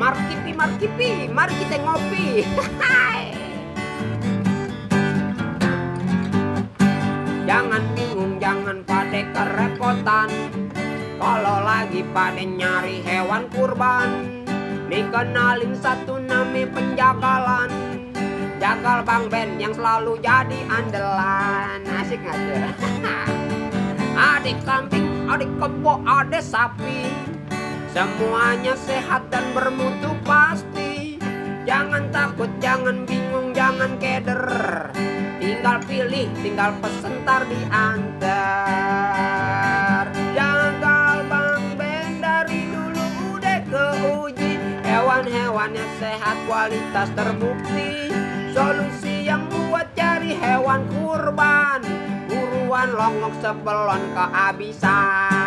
Markipi, mari kita ngopi. Jangan bingung, jangan pada kerepotan kalau lagi pada nyari hewan kurban. Dikenalin satu nama penjagalan, jagal Bang Ben yang selalu jadi andalan. Asik gak tuh? Adik kambing, adik kebo, ada sapi, semuanya sehat dan bermutu pasti. Jangan takut, jangan bingung, jangan keder, tinggal pilih, tinggal pesen ntar diantar. Jagal Bang Ben dari dulu udah keuji, hewan-hewannya sehat kualitas terbukti. Solusi yang buat cari hewan kurban, buruan longok sebelum kehabisan.